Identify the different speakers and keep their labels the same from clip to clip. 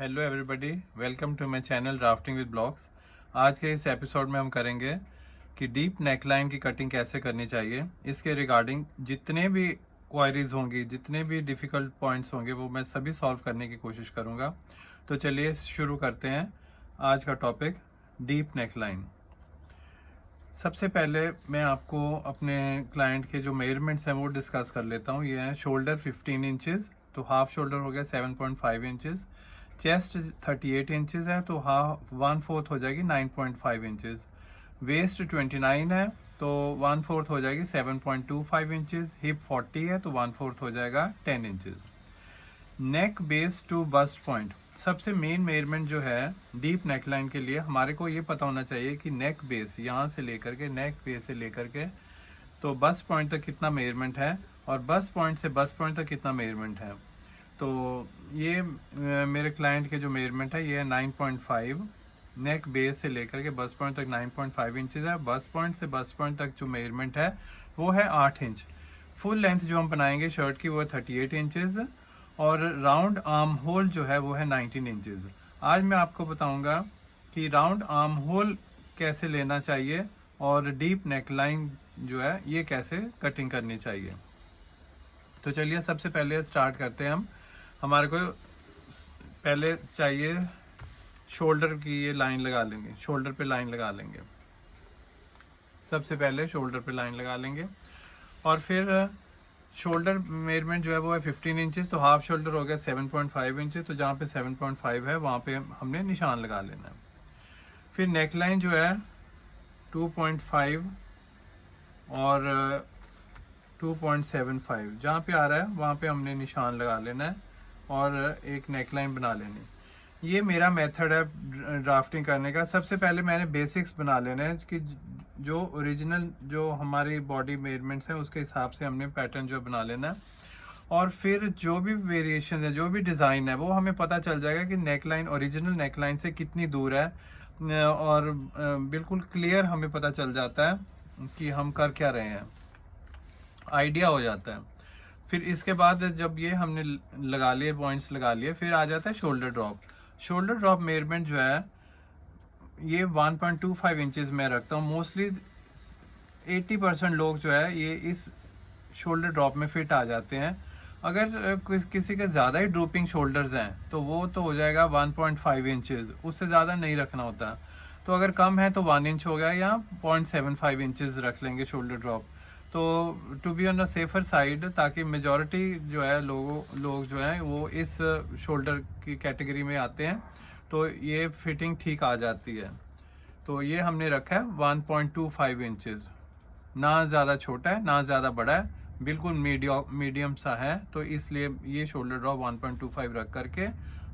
Speaker 1: Hello everybody, welcome to my channel drafting with blogs. आज के इस एपिसोड में हम करेंगे कि डीप नेकलाइन की कटिंग कैसे करनी चाहिए। इसके रिगार्डिंग जितने भी क्वायरीज होंगी, जितने भी डिफ़िकल्ट पॉइंट्स होंगे, वो मैं सभी सॉल्व करने की कोशिश करूँगा। तो चलिए शुरू करते हैं आज का टॉपिक, डीप नेकलाइन। सबसे पहले मैं आपको अपने क्लाइंट के जो मेजरमेंट्स हैं वो डिस्कस कर लेता हूँ। ये है शोल्डर 15 इंचज़, तो हाफ शोल्डर हो गया 7.5 इंचज़। चेस्ट 38 इंचज़ है, तो हाफ 1/4 हो जाएगी 9.5 इंचज़। वेस्ट 29 है, तो 1/4 हो जाएगी 7.25 इंचज़। हिप 40 है, तो 1/4 हो जाएगा 10 inches. Neck base to bust point, सबसे मेन मेजरमेंट जो है डीप नेकलाइन के लिए, हमारे को ये पता होना चाहिए कि नेक बेस यहाँ से लेकर के, नेक बेस से लेकर के तो बस्ट पॉइंट तक कितना मेजरमेंट है, और बस्ट पॉइंट से बस्ट पॉइंट तक कितना मेजरमेंट है। तो ये मेरे क्लाइंट के जो मेजरमेंट है ये है 9.5। नेक बेस से लेकर के बस्ट पॉइंट तक 9.5 इंचज़ है। बस्ट पॉइंट से बस्ट पॉइंट तक जो मेजरमेंट है वो है 8 इंच। फुल लेंथ जो हम बनाएंगे शर्ट की वो है 38 इंचज़, और राउंड आर्म होल जो है वो है 19 इंचज़। आज मैं आपको बताऊंगा कि राउंड आर्म होल कैसे लेना चाहिए और डीप नेकलाइन जो है ये कैसे कटिंग करनी चाहिए। तो चलिए सबसे पहले स्टार्ट करते हैं हम। हमारे को पहले चाहिए शोल्डर की, ये लाइन लगा लेंगे, शोल्डर पे लाइन लगा लेंगे। सबसे पहले शोल्डर पे लाइन लगा लेंगे, और फिर शोल्डर मेजरमेंट जो है वो है 15 इंचज़, तो हाफ शोल्डर हो गया 7.5 इंचज़। तो जहाँ पे 7.5 है वहाँ पे हमने निशान लगा लेना है। फिर नेक लाइन जो है 2.5 और 2.75 जहाँ पे आ रहा है वहाँ पे हमने निशान लगा लेना है और एक नेक लाइन बना लेनी। ये मेरा मेथड है ड्राफ्टिंग करने का। सबसे पहले मैंने बेसिक्स बना लेना है कि जो ओरिजिनल जो हमारी बॉडी मेजरमेंट्स हैं उसके हिसाब से हमने पैटर्न जो बना लेना है, और फिर जो भी वेरिएशन है, जो भी डिज़ाइन है, वो हमें पता चल जाएगा कि नेकलाइन ओरिजिनल नेकलाइन से कितनी दूर है, और बिल्कुल क्लियर हमें पता चल जाता है कि हम कर क्या रहे हैं, आइडिया हो जाता है। फिर इसके बाद जब ये हमने लगा लिए, पॉइंट्स लगा लिए, फिर आ जाता है shoulder drop. Shoulder drop measurement जो है ये 1.25 इंचज़ में रखता हूँ। मोस्टली 80% लोग जो है ये इस शोल्डर ड्रॉप में फिट आ जाते हैं। अगर किसी के ज़्यादा ही ड्रूपिंग शोल्डर्स हैं तो वो तो हो जाएगा 1.5 इंचज़, उससे ज़्यादा नहीं रखना होता। तो अगर कम है तो 1 इंच हो गया, या 0.75 इंचज़ रख लेंगे शोल्डर ड्रॉप, तो to be on a safer side, ताकि मेजॉरिटी जो है लोग जो हैं वो इस शोल्डर की कैटेगरी में आते हैं, तो ये फिटिंग ठीक आ जाती है। तो ये हमने रखा है 1.25 इंचज़, ना ज़्यादा छोटा है ना ज़्यादा बड़ा है, बिल्कुल मीडियम सा है। तो इसलिए ये शोल्डर ड्रॉप 1.25 रख करके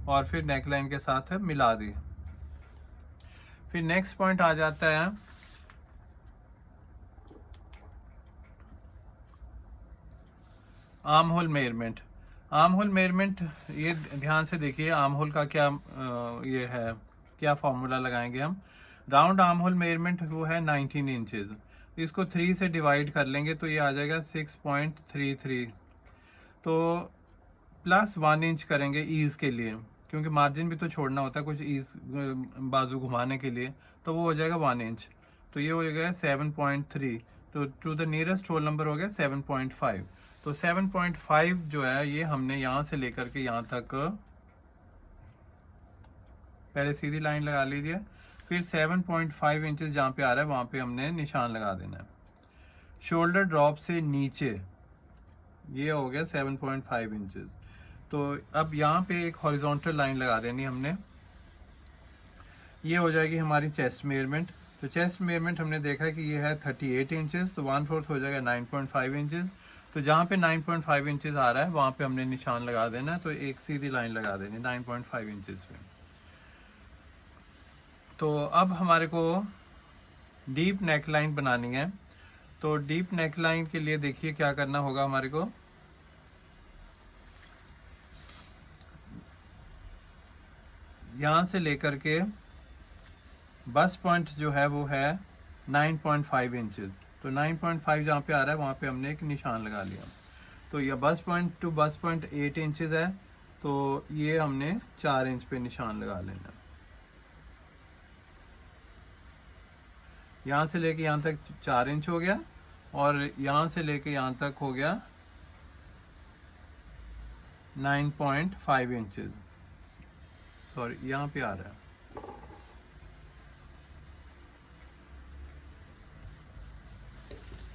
Speaker 1: और फिर नेकलाइन के साथ मिला दी। फिर नेक्स्ट पॉइंट आ जाता है arm hole measurement. Arm hole measurement, ये ध्यान से देखिए आर्म होल का क्या ये है, क्या फॉर्मूला लगाएंगे हम। राउंड आर्म होल मेजरमेंट वो है 19 इंचज़, इसको 3 से डिवाइड कर लेंगे तो ये आ जाएगा 6.33। तो प्लस 1 इंच करेंगे ईज़ के लिए, क्योंकि मार्जिन भी तो छोड़ना होता है कुछ ईज़ बाजू घुमाने के लिए, तो वो हो जाएगा 1 इंच। तो ये हो गया 7.3, तो to the nearest whole number हो गया 7.5। तो 7.5 जो है ये हमने यहाँ से लेकर के यहाँ तक पहले सीधी लाइन लगा लीजिए, फिर 7.5 इंचज़ जहाँ पे आ रहा है वहाँ पे हमने निशान लगा देना है। शोल्डर ड्रॉप से नीचे ये हो गया 7.5 इंचज़। तो अब यहाँ पे एक हॉरिजॉन्टल लाइन लगा देनी हमने, ये हो जाएगी हमारी चेस्ट मेजरमेंट। तो चेस्ट मेजरमेंट हमने देखा कि ये है 38 इंचज़, तो 1/4 हो जाएगा 9.5 इंचज़। तो जहाँ पे 9.5 इंचज़ आ रहा है वहाँ पे हमने निशान लगा देना है, तो एक सीधी लाइन लगा देनी 9.5 इंचज़ पे। तो अब हमारे को डीप नेक लाइन बनानी है। तो डीप नेक लाइन के लिए देखिए क्या करना होगा हमारे को। यहाँ से लेकर के बस पॉइंट जो है वो है 9.5 इंचज़, तो 9.5 जहाँ पे आ रहा है वहाँ पे हमने एक निशान लगा लिया। तो यह बस पॉइंट टू बस पॉइंट 8 इंचज़ है, तो ये हमने 4 इंच पे निशान लगा लेना। यहाँ से लेके यहाँ तक 4 इंच हो गया और यहाँ से लेके यहाँ तक हो गया 9.5 इंचेस। सॉरी, यहाँ पे आ रहा है।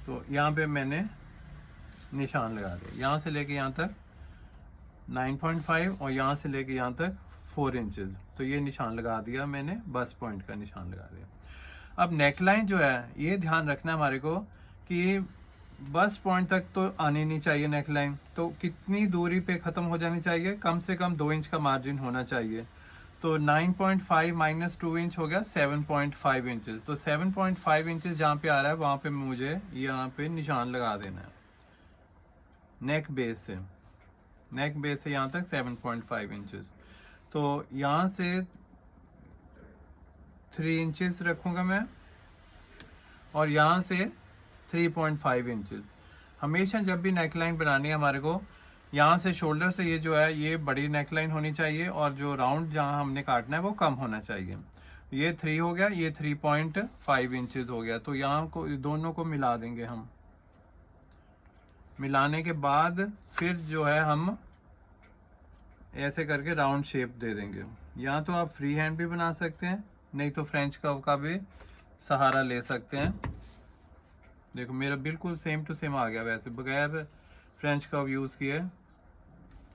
Speaker 1: तो यहाँ पे मैंने निशान लगा दिया। यहाँ से लेके यहाँ तक 9.5 और यहाँ से लेके यहाँ तक 4 इंचेस। तो ये निशान लगा दिया मैंने, बस पॉइंट का निशान लगा दिया। अब नेकलाइन जो है, ये ध्यान रखना हमारे को कि बस पॉइंट तक तो आनी नहीं चाहिए नेकलाइन। तो कितनी दूरी पे ख़त्म हो जानी चाहिए? कम से कम 2 इंच का मार्जिन होना चाहिए। तो 9.5 माइनस 2 इंच हो गया 7.5 इंचेस। तो 7.5 इंचेस जहाँ पे आ रहा है वहाँ पे मुझे यहाँ पे निशान लगा देना है। नेक बेस से यहाँ तक 7.5 इंचेस। तो यहाँ से 3 इंचेस रखूँगा मैं और यहाँ से 3.5 इंचेस। हमेशा जब भी नेकलाइन बनानी है हमारे को, यहाँ से शोल्डर से ये जो है ये बड़ी नेकलाइन होनी चाहिए और जो राउंड जहाँ हमने काटना है वो कम होना चाहिए। ये 3 हो गया, ये 3.5 इंचेस हो गया। तो यहाँ को दोनों को मिला देंगे हम। मिलाने के बाद फिर जो है हम ऐसे करके राउंड शेप दे देंगे। यहाँ तो आप फ्री हैंड भी बना सकते हैं, नहीं तो फ्रेंच कर्व का भी सहारा ले सकते हैं। देखो मेरा बिल्कुल सेम टू सेम आ गया, वैसे बगैर फ्रेंच कर्व यूज़ किए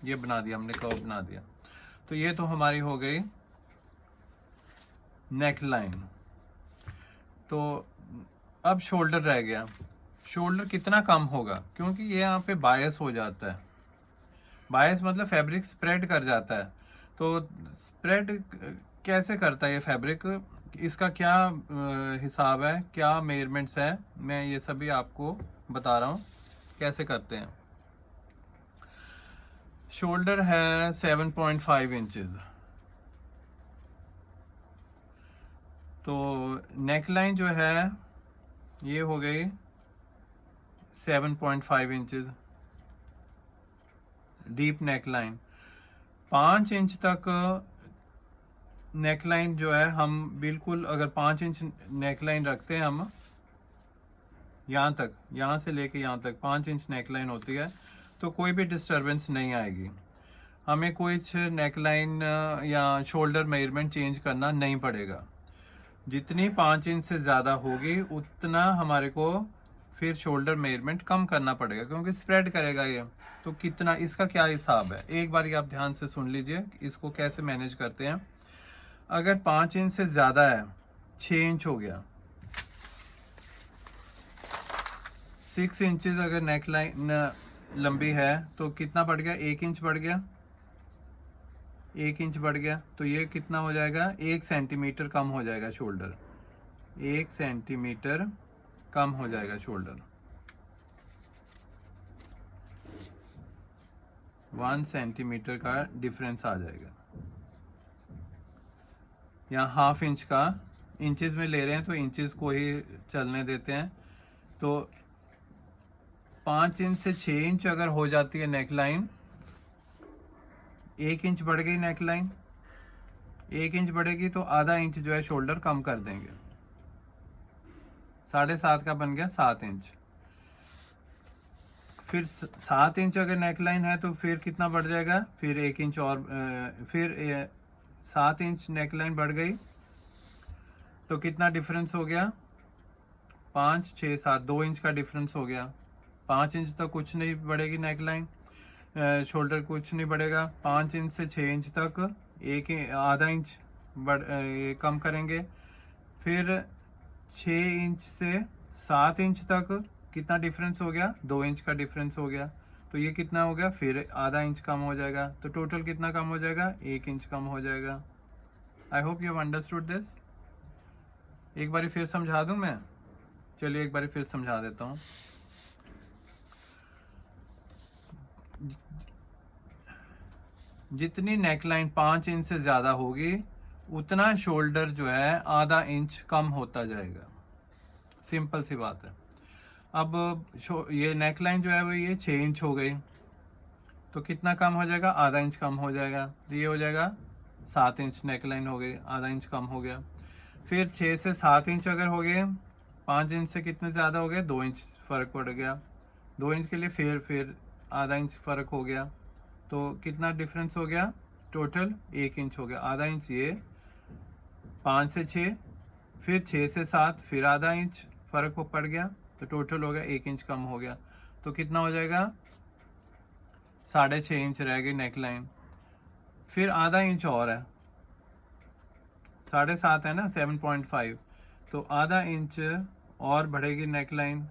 Speaker 1: ये बना दिया हमने, कर्व बना दिया। तो ये तो हमारी हो गई नेक लाइन। तो अब शोल्डर रह गया। शोल्डर कितना कम होगा, क्योंकि ये यहाँ पे बायस हो जाता है। बायस मतलब फैब्रिक स्प्रेड कर जाता है। तो स्प्रेड कैसे करता है ये फैब्रिक, इसका क्या हिसाब है, क्या मेजरमेंट्स है, मैं ये सभी आपको बता रहा हूँ कैसे करते हैं। शोल्डर है 7.5 इंचेस। तो नेकलाइन जो है ये हो गई 7.5 इंचेस डीप नेकलाइन। 5 इंच तक नेकलाइन जो है हम बिल्कुल, अगर 5 इंच नेकलाइन रखते हैं हम यहाँ तक, यहाँ से लेके यहाँ तक 5 इंच नेकलाइन होती है, तो कोई भी डिस्टरबेंस नहीं आएगी। हमें कुछ नेकलाइन या शोल्डर मेजरमेंट चेंज करना नहीं पड़ेगा। जितनी 5 इंच से ज़्यादा होगी उतना हमारे को फिर शोल्डर मेजरमेंट कम करना पड़ेगा, क्योंकि स्प्रेड करेगा ये। तो कितना, इसका क्या हिसाब है, एक बार आप ध्यान से सुन लीजिए इसको कैसे मैनेज करते हैं। अगर 5 इंच से ज़्यादा है, 6 इंच हो गया। 6 इंचेस अगर नेकलाइन लंबी है तो कितना बढ़ गया, 1 इंच बढ़ गया। 1 इंच बढ़ गया तो ये कितना हो जाएगा, 1 सेंटीमीटर कम हो जाएगा शोल्डर। 1 सेंटीमीटर कम हो जाएगा शोल्डर। 1 सेंटीमीटर का डिफरेंस आ जाएगा। यहाँ हाफ इंच का, इंचेस में ले रहे हैं तो इंचेस को ही चलने देते हैं। तो 5 इंच से 6 इंच अगर हो जाती है नेकलाइन, 1 इंच बढ़ गई नेकलाइन, 1 इंच बढ़ेगी तो आधा इंच जो है शोल्डर कम कर देंगे। 7.5 का बन गया 7 इंच। फिर 7 इंच अगर नेकलाइन है तो फिर कितना बढ़ जाएगा, फिर 1 इंच और, फिर 7 इंच नेकलाइन बढ़ गई तो कितना डिफरेंस हो गया, 5, 6, 7, 2 इंच का डिफरेंस हो गया। 5 इंच तक कुछ नहीं बढ़ेगी नेकलाइन, शोल्डर कुछ नहीं बढ़ेगा। 5 इंच से 6 इंच तक आधा इंच कम करेंगे। फिर 6 इंच से 7 इंच तक कितना डिफरेंस हो गया, 2 इंच का डिफरेंस हो गया। तो ये कितना हो गया, फिर आधा इंच कम हो जाएगा। तो टोटल कितना कम हो जाएगा, 1 इंच कम हो जाएगा। I hope you have understood this. एक बारी फिर समझा दूं मैं, चलिए एक बारी फिर समझा देता हूँ। जितनी नेकलाइन 5 इंच से ज़्यादा होगी उतना शोल्डर जो है आधा इंच कम होता जाएगा। सिंपल सी बात है। अब ये नेकलाइन जो है वो ये 6 इंच हो गई, तो कितना कम हो जाएगा, आधा इंच कम हो जाएगा, तो ये हो जाएगा 7 इंच नेक लाइन हो गई, आधा इंच कम हो गया। फिर 6 से 7 इंच अगर हो गए, 5 इंच से कितने ज़्यादा हो गए, 2 इंच फ़र्क पड़ गया। 2 इंच के लिए फिर आधा इंच फ़र्क हो गया, तो कितना डिफरेंस हो गया, टोटल 1 इंच हो गया। आधा इंच ये 5 से 6, फिर 6 से 7, फिर आधा इंच फ़र्क पड़ गया, तो टोटल हो गया 1 इंच कम हो गया। तो कितना हो जाएगा, 6.5 इंच रह गई नेक लाइन। फिर आधा इंच और है, 7.5 है ना, 7.5, तो आधा इंच और बढ़ेगी नेक लाइन।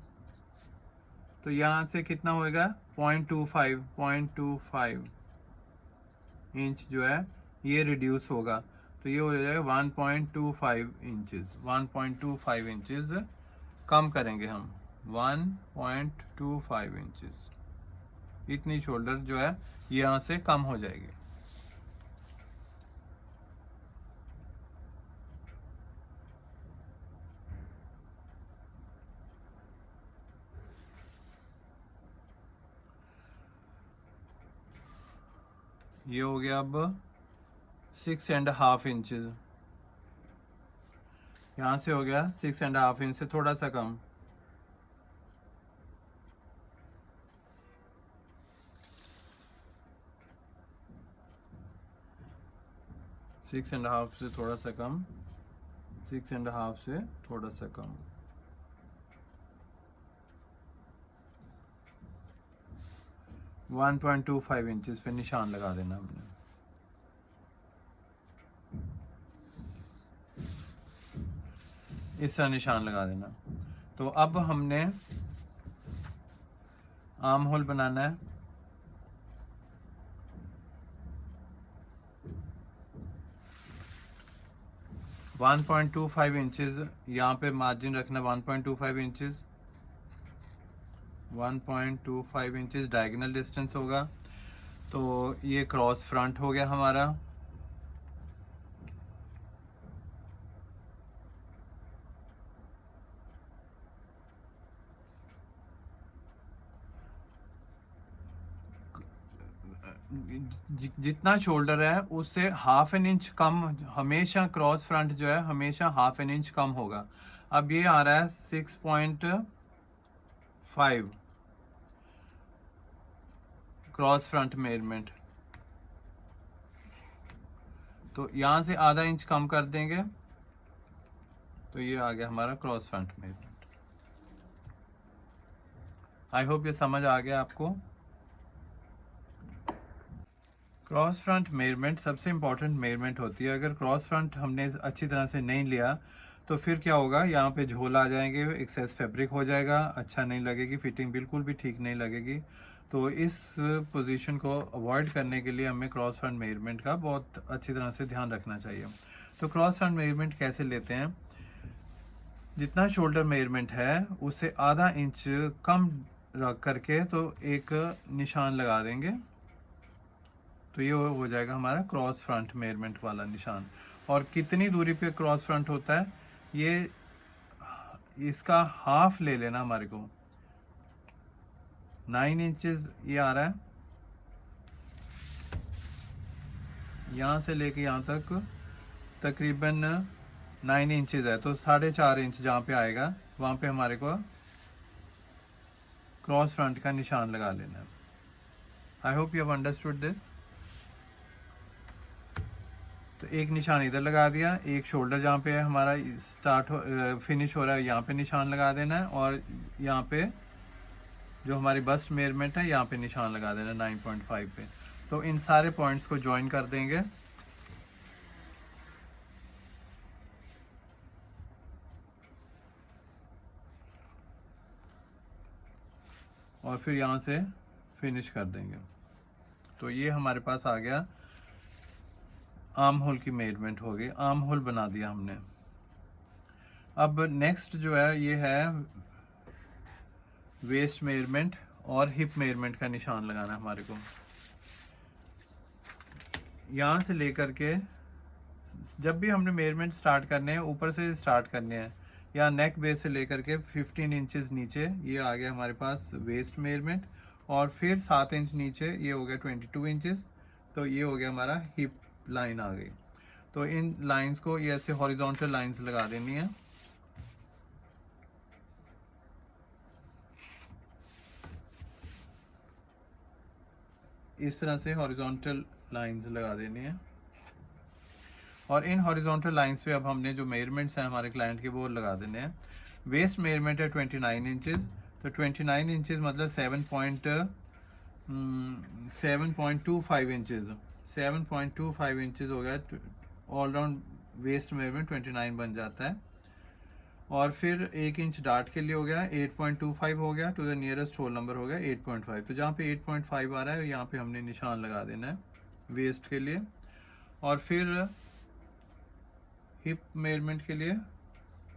Speaker 1: तो यहाँ से कितना होएगा, 0.25 इंच जो है ये रिड्यूस होगा, तो ये हो जाएगा 1.25 इंचेस। 1.25 इंचेस कम करेंगे हम, 1.25 इंचेस, इतनी शोल्डर जो है ये यहाँ से कम हो जाएगी। ये हो गया अब 6.5 इंचेस, यहाँ से हो गया 6.5 इंच से थोड़ा सा कम, 6.5 से थोड़ा सा कम, 6.5 से थोड़ा सा कम। वन 1.25 इंचेस पे निशान लगा देना हमने। इस तरह निशान लगा देना। तो अब हमने आर्म होल बनाना है। वन 1.25 इंचेस यहाँ पे मार्जिन रखना, 1.25 इंचेस, 1.25 इंचेस डायगोनल डिस्टेंस होगा। तो ये क्रॉस फ्रंट हो गया हमारा। जितना शोल्डर है उससे हाफ एन इंच कम, हमेशा क्रॉस फ्रंट जो है हमेशा हाफ एन इंच कम होगा। अब ये आ रहा है 6.5 क्रॉस फ्रंट मेजरमेंट, तो यहाँ से आधा इंच कम कर देंगे, तो ये आ गया हमारा cross front measurement. I hope ये समझ आ गया आपको। क्रॉस फ्रंट मेजरमेंट सबसे इम्पॉर्टेंट मेजरमेंट होती है। अगर क्रॉस फ्रंट हमने अच्छी तरह से नहीं लिया तो फिर क्या होगा, यहाँ पे झोल आ जाएंगे, एक्सेस फैब्रिक हो जाएगा, अच्छा नहीं लगेगी, फिटिंग बिल्कुल भी ठीक नहीं लगेगी। तो इस पोजीशन को अवॉइड करने के लिए हमें क्रॉस फ्रंट मेजरमेंट का बहुत अच्छी तरह से ध्यान रखना चाहिए। तो क्रॉस फ्रंट मेजरमेंट कैसे लेते हैं, जितना शोल्डर मेजरमेंट है उससे आधा इंच कम रख करके तो एक निशान लगा देंगे, तो ये हो जाएगा हमारा क्रॉस फ्रंट मेजरमेंट वाला निशान। और कितनी दूरी पे क्रॉस फ्रंट होता है, ये इसका हाफ ले लेना हमारे को, 9 इंचेस ये आ रहा है, यहाँ से लेके यहाँ तक तकरीबन 9 इंचेस है, तो 4.5 इंच जहाँ पे आएगा वहाँ पे हमारे को क्रॉस फ्रंट का निशान लगा लेना है। I hope you have understood this. तो एक निशान इधर लगा दिया, एक शोल्डर जहाँ पे हमारा फिनिश हो रहा है यहाँ पे निशान लगा देना है, और यहाँ पे जो हमारी बस्ट मेजरमेंट है यहाँ पे निशान लगा देना 9.5 पे। तो इन सारे पॉइंट्स को ज्वाइन कर देंगे, और फिर यहाँ से फिनिश कर देंगे। तो ये हमारे पास आ गया, आर्म होल की मेजरमेंट हो गई, आर्म होल बना दिया हमने। अब नेक्स्ट जो है ये है वेस्ट मेजरमेंट और हिप मेजरमेंट का निशान लगाना हमारे को। यहाँ से लेकर के जब भी हमने मेजरमेंट स्टार्ट करने हैं ऊपर से स्टार्ट करने हैं, या नेक बेस से लेकर के 15 इंचेस नीचे ये आ गया हमारे पास वेस्ट मेजरमेंट, और फिर 7 इंच नीचे ये हो गया 22 इंचेस। तो ये हो गया हमारा हिप लाइन आ गई। तो इन लाइंस को ये ऐसे हॉरिजॉन्टल लाइंस लगा देनी है। इस तरह से हॉरिजॉन्टल लाइंस लगा देनी है। और इन हॉरिजॉन्टल लाइंस पे अब हमने जो मेजरमेंट्स हैं हमारे क्लाइंट के वो लगा देने हैं। वेस्ट मेजरमेंट है 29 इंचेस। तो 29 इंचेस मतलब 7.25 इंचेस। 7.25 इंचेस हो गया। ऑल राउंड वेस्ट मेजरमेंट 29 बन जाता है। और फिर 1 इंच डार्ट के लिए हो गया 8.25 हो गया। To the nearest whole number हो गया 8.5। तो जहाँ पे 8.5 आ रहा है यहाँ पे हमने निशान लगा देना है वेस्ट के लिए। और फिर हिप मेजरमेंट के लिए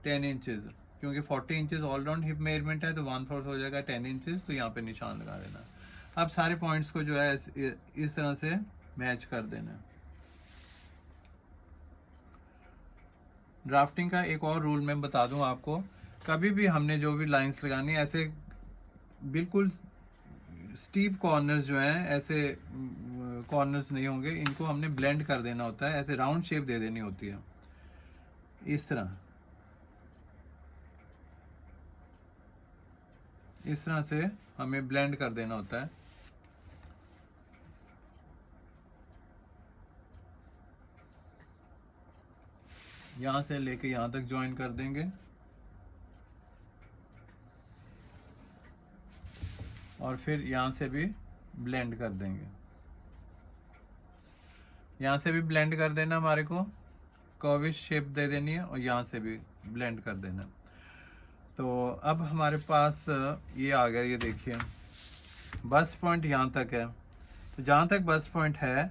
Speaker 1: 10 इंचेस, क्योंकि 40 inches all round hip measurement है तो 1/4 हो जाएगा 10 इंचेस। तो यहाँ पे निशान लगा देना। अब सारे पॉइंट्स को जो है इस तरह से मैच कर देना है। ड्राफ्टिंग का एक और रूल मैं बता दूं आपको, कभी भी हमने जो भी लाइंस लगानी है ऐसे बिल्कुल स्टीप कॉर्नर्स जो हैं ऐसे कॉर्नर्स नहीं होंगे, इनको हमने ब्लेंड कर देना होता है। ऐसे राउंड शेप दे देनी होती है इस तरह। इस तरह से हमें ब्लेंड कर देना होता है। यहां से लेके यहां तक ज्वाइन कर देंगे और फिर यहां से भी ब्लेंड कर देंगे। यहां से भी ब्लेंड कर देना, हमारे को कर्विश शेप दे देनी है और यहां से भी ब्लेंड कर देना। तो अब हमारे पास ये आ गया। ये देखिए बस पॉइंट यहां तक है। तो जहां तक बस पॉइंट है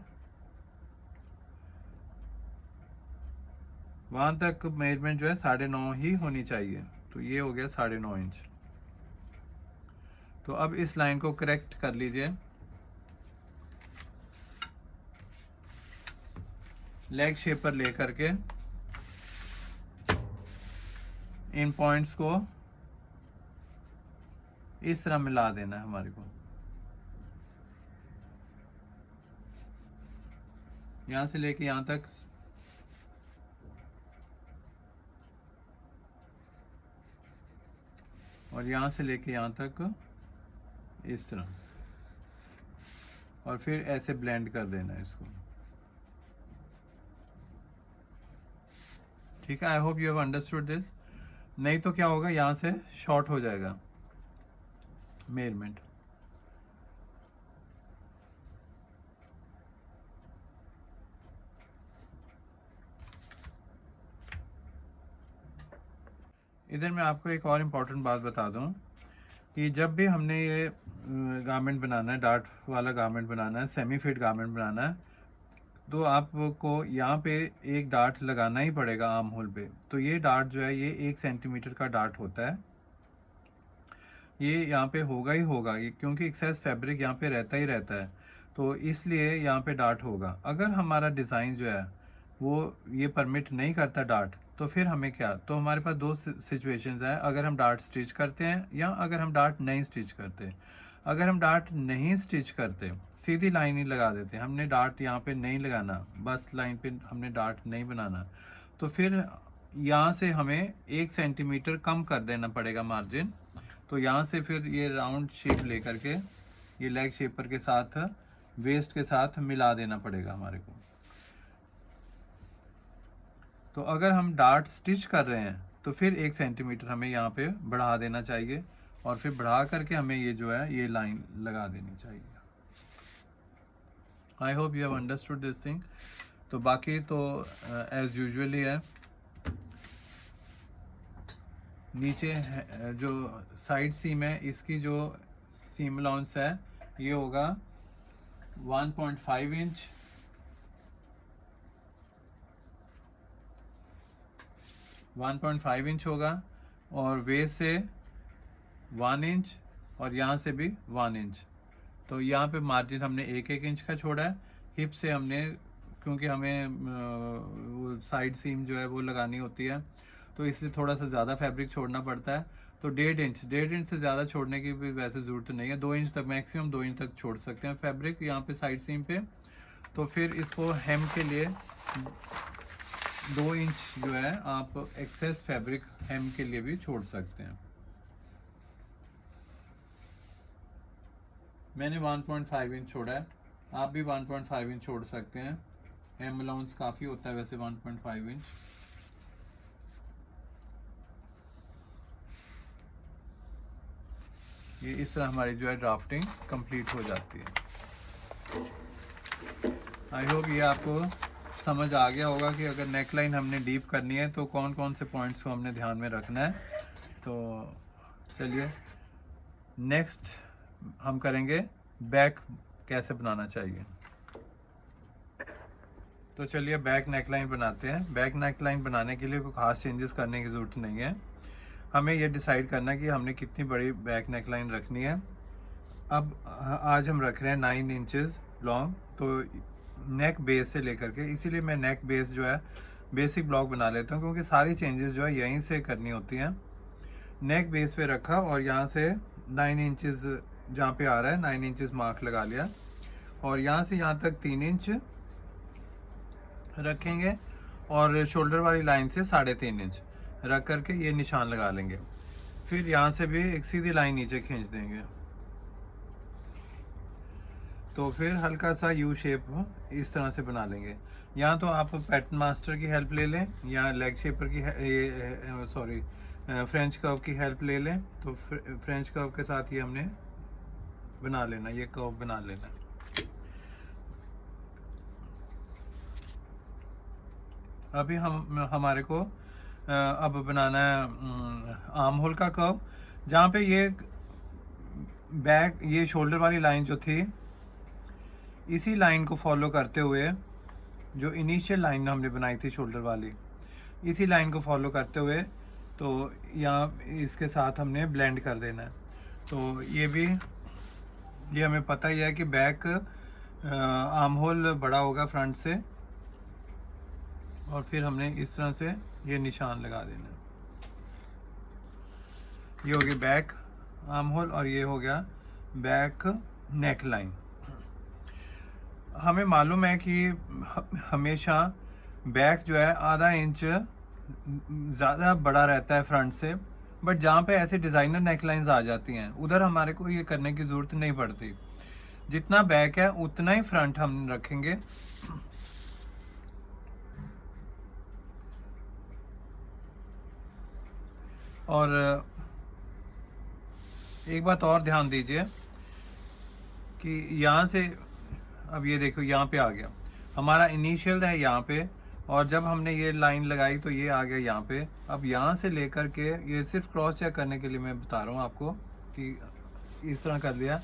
Speaker 1: वहां तक मेजरमेंट जो है 9.5 ही होनी चाहिए। तो ये हो गया 9.5 इंच। तो अब इस लाइन को करेक्ट कर लीजिए। लेग शेप पर लेकर के इन पॉइंट्स को इस तरह मिला देना है हमारे को। यहां से लेके यहां तक और यहां से लेके यहां तक इस तरह, और फिर ऐसे ब्लेंड कर देना है इसको। ठीक है, I hope you have understood this. नहीं तो क्या होगा, यहां से शॉर्ट हो जाएगा मेजरमेंट। इधर मैं आपको एक और इम्पोर्टेंट बात बता दूं कि जब भी हमने ये गारमेंट बनाना है, डार्ट वाला गारमेंट बनाना है, सेमी फिट गारमेंट बनाना है, तो आपको यहाँ पे एक डार्ट लगाना ही पड़ेगा आर्म होल पे। तो ये डार्ट जो है ये 1 सेंटीमीटर का डार्ट होता है। ये यहाँ पे होगा ही होगा, ये क्योंकि एक्सेस फैब्रिक यहाँ पे रहता ही रहता है, तो इसलिए यहाँ पे डार्ट होगा। अगर हमारा डिज़ाइन जो है वो ये परमिट नहीं करता डार्ट, तो फिर हमें क्या, तो हमारे पास दो सिचुएशंस हैं। अगर हम डार्ट स्टिच करते हैं या अगर हम डार्ट नहीं स्टिच करते। अगर हम डार्ट नहीं स्टिच करते, सीधी लाइन ही लगा देते, हमने डार्ट यहाँ पे नहीं लगाना, बस लाइन पे हमने डार्ट नहीं बनाना, तो फिर यहाँ से हमें 1 सेंटीमीटर कम कर देना पड़ेगा मार्जिन। तो यहाँ से फिर ये राउंड शेप लेकर के ये लेग शेपर के साथ वेस्ट के साथ मिला देना पड़ेगा हमारे को। तो अगर हम डार्ट स्टिच कर रहे हैं तो फिर 1 सेंटीमीटर हमें यहाँ पे बढ़ा देना चाहिए और फिर बढ़ा करके हमें ये जो है ये लाइन लगा देनी चाहिए। I hope you have understood this thing. तो बाकी तो एज यूजुअली है। नीचे जो साइड सीम है इसकी जो सीम अलाउंस है ये होगा 1.5 इंच, 1.5 इंच होगा, और वेस्ट से 1 इंच और यहाँ से भी 1 इंच। तो यहाँ पे मार्जिन हमने 1-1 इंच का छोड़ा है। हिप से हमने, क्योंकि हमें साइड सीम जो है वो लगानी होती है, तो इसलिए थोड़ा सा ज़्यादा फैब्रिक छोड़ना पड़ता है। तो 1.5 इंच से ज़्यादा छोड़ने की भी वैसे ज़रूरत नहीं है। 2 इंच तक, मैक्सिमम 2 इंच तक छोड़ सकते हैं फैब्रिक यहाँ पे साइड सीम पे। तो फिर इसको हेम के लिए 2 इंच जो है आप एक्सेस फैब्रिक हेम के लिए भी छोड़ सकते हैं। मैंने 1.5 इंच छोड़ा है, आप भी 1.5 इंच छोड़ सकते हैं। हेम अलाउंस काफ़ी होता है वैसे 1.5 इंच। ये इस तरह हमारी जो है ड्राफ्टिंग कंप्लीट हो जाती है। आई होप ये आपको समझ आ गया होगा कि अगर नेक लाइन हमने डीप करनी है तो कौन कौन से पॉइंट्स को हमने ध्यान में रखना है। तो चलिए नेक्स्ट हम करेंगे बैक कैसे बनाना चाहिए। तो चलिए बैक नेक लाइन बनाते हैं। बैक नेक लाइन बनाने के लिए कोई ख़ास चेंजेस करने की ज़रूरत नहीं है। हमें ये डिसाइड करना है कि हमने कितनी बड़ी बैक नेक लाइन रखनी है। अब आज हम रख रहे हैं 9 इंचज़ लॉन्ग, तो नेक बेस से लेकर के, इसीलिए मैं नेक बेस जो है बेसिक ब्लॉक बना लेता हूँ, क्योंकि सारी चेंजेस जो है यहीं से करनी होती हैं। नेक बेस पे रखा और यहाँ से 9 इंचज़ जहाँ पे आ रहा है 9 इंचज़ मार्क लगा लिया, और यहाँ से यहाँ तक 3 इंच रखेंगे और शोल्डर वाली लाइन से 3.5 इंच रख करके ये निशान लगा लेंगे। फिर यहाँ से भी एक सीधी लाइन नीचे खींच देंगे। तो फिर हल्का सा यू शेप इस तरह से बना लेंगे। या तो आप पैटर्न मास्टर की हेल्प ले लें या लेग शेपर की फ्रेंच कर्व की हेल्प ले लें। तो फ्रेंच कर्व के साथ ये हमने बना लेना, ये कर्व बना लेना। अभी हमारे को अब बनाना है आर्म होल का कर्व, जहाँ पे ये बैक, ये शोल्डर वाली लाइन जो थी, इसी लाइन को फॉलो करते हुए, जो इनिशियल लाइन हमने बनाई थी शोल्डर वाली, इसी लाइन को फॉलो करते हुए तो यहाँ इसके साथ हमने ब्लेंड कर देना है। तो ये हमें पता ही है कि बैक आर्म होल बड़ा होगा फ्रंट से, और फिर हमने इस तरह से ये निशान लगा देना। ये हो गया बैक आर्म होल और ये हो गया बैक नेक लाइन। हमें मालूम है कि हमेशा बैक जो है आधा इंच ज़्यादा बड़ा रहता है फ्रंट से, बट जहाँ पे ऐसे डिज़ाइनर नेक लाइन्स आ जाती हैं उधर हमारे को ये करने की ज़रूरत नहीं पड़ती। जितना बैक है उतना ही फ्रंट हम रखेंगे। और एक बात और ध्यान दीजिए कि यहाँ से, अब ये देखो यहाँ पे आ गया हमारा इनिशियल है यहाँ पे, और जब हमने ये लाइन लगाई तो ये आ गया यहाँ पे। अब यहाँ से लेकर के, ये सिर्फ क्रॉस चेक करने के लिए मैं बता रहा हूँ आपको कि इस तरह कर लिया।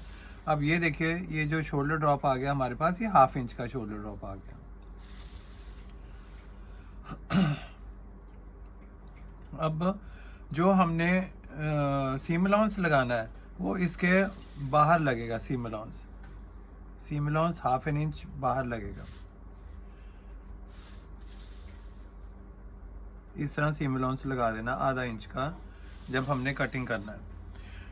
Speaker 1: अब ये देखिए ये जो शोल्डर ड्रॉप आ गया हमारे पास, ये 1/2 इंच का शोल्डर ड्रॉप आ गया। अब जो हमने सीम अलाउंस लगाना है वो इसके बाहर लगेगा। सीम अलाउंस 1/2 इंच बाहर लगेगा। इस तरह सीम अलाउंस लगा देना आधा इंच का जब हमने कटिंग करना है।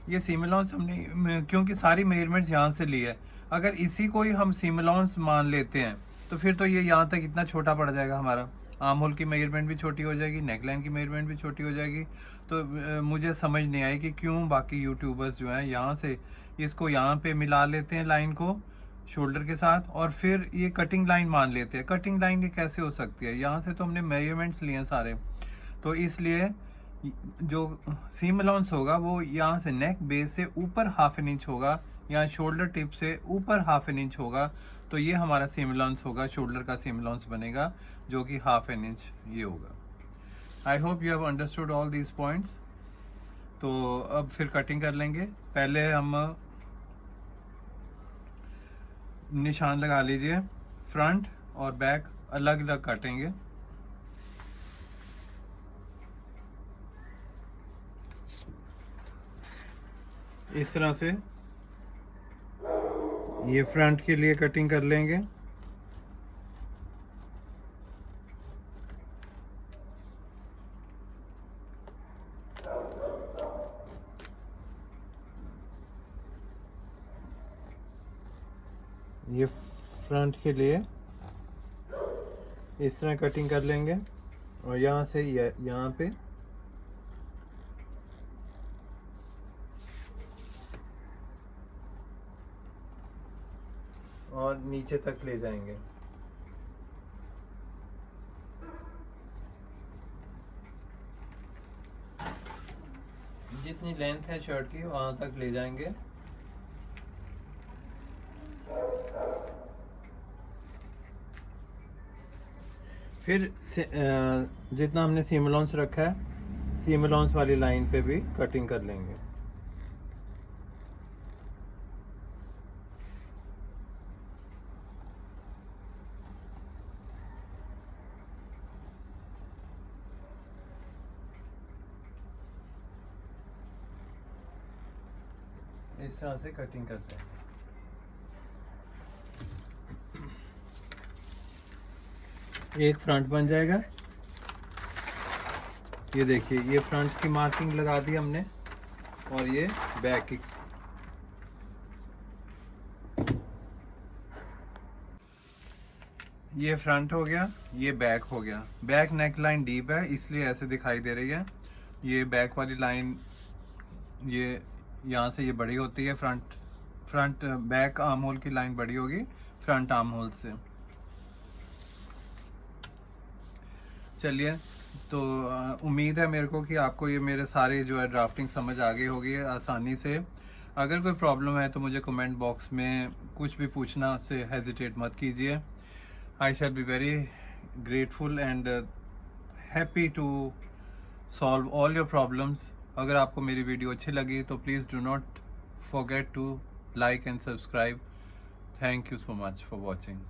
Speaker 1: ये सीम अलाउंस हमने क्योंकि सारी मेजरमेंट्स यहाँ से ली है, अगर इसी को ही हम सीम अलाउंस मान लेते हैं तो फिर तो ये यहाँ तक इतना छोटा पड़ जाएगा हमारा। आर्म होल की मेजरमेंट भी छोटी हो जाएगी, नेकलाइन की मेजरमेंट भी छोटी हो जाएगी। तो मुझे समझ नहीं आई कि क्यों बाकी यूट्यूबर्स जो हैं यहाँ से इसको यहाँ पे मिला लेते हैं लाइन को शोल्डर के साथ, और फिर ये कटिंग लाइन मान लेते हैं। कटिंग लाइन ये कैसे हो सकती है? यहाँ से तो हमने मेजरमेंट्स लिए हैं सारे, तो इसलिए जो सीम अलाउंस होगा वो यहाँ से नेक बेस से ऊपर 1/2 इंच होगा, या शोल्डर टिप से ऊपर 1/2 इंच होगा। तो ये हमारा सीम अलाउंस होगा, शोल्डर का सीम अलाउंस बनेगा जो कि 1/2 इंच ये होगा। I hope you have understood all these points. तो अब फिर कटिंग कर लेंगे। पहले हम निशान लगा लीजिए, फ्रंट और बैक अलग अलग काटेंगे। इस तरह से ये फ्रंट के लिए कटिंग कर लेंगे। ये फ्रंट के लिए इस तरह कटिंग कर लेंगे और यहाँ से यहाँ पे और नीचे तक ले जाएंगे। जितनी लेंथ है शर्ट की वहां तक ले जाएंगे। फिर जितना हमने सीम अलाउंस रखा है सीम अलाउंस वाली लाइन पे भी कटिंग कर लेंगे। इस तरह से कटिंग करते हैं। एक फ्रंट बन जाएगा। ये देखिए, ये फ्रंट की मार्किंग लगा दी हमने और ये बैक की। ये फ्रंट हो गया, ये बैक हो गया। बैक नेक लाइन डीप है इसलिए ऐसे दिखाई दे रही है। ये बैक वाली लाइन ये यहाँ से ये बड़ी होती है। फ्रंट बैक आर्म होल की लाइन बड़ी होगी फ्रंट आर्म होल से। चलिए, तो उम्मीद है मेरे को कि आपको ये मेरे सारे जो है ड्राफ्टिंग समझ आ गई होगी आसानी से। अगर कोई प्रॉब्लम है तो मुझे कमेंट बॉक्स में कुछ भी पूछना से हेजिटेट मत कीजिए। I shall be very grateful and happy to solve all your problems. अगर आपको मेरी वीडियो अच्छी लगी तो please do not forget to like and subscribe. Thank you so much for watching.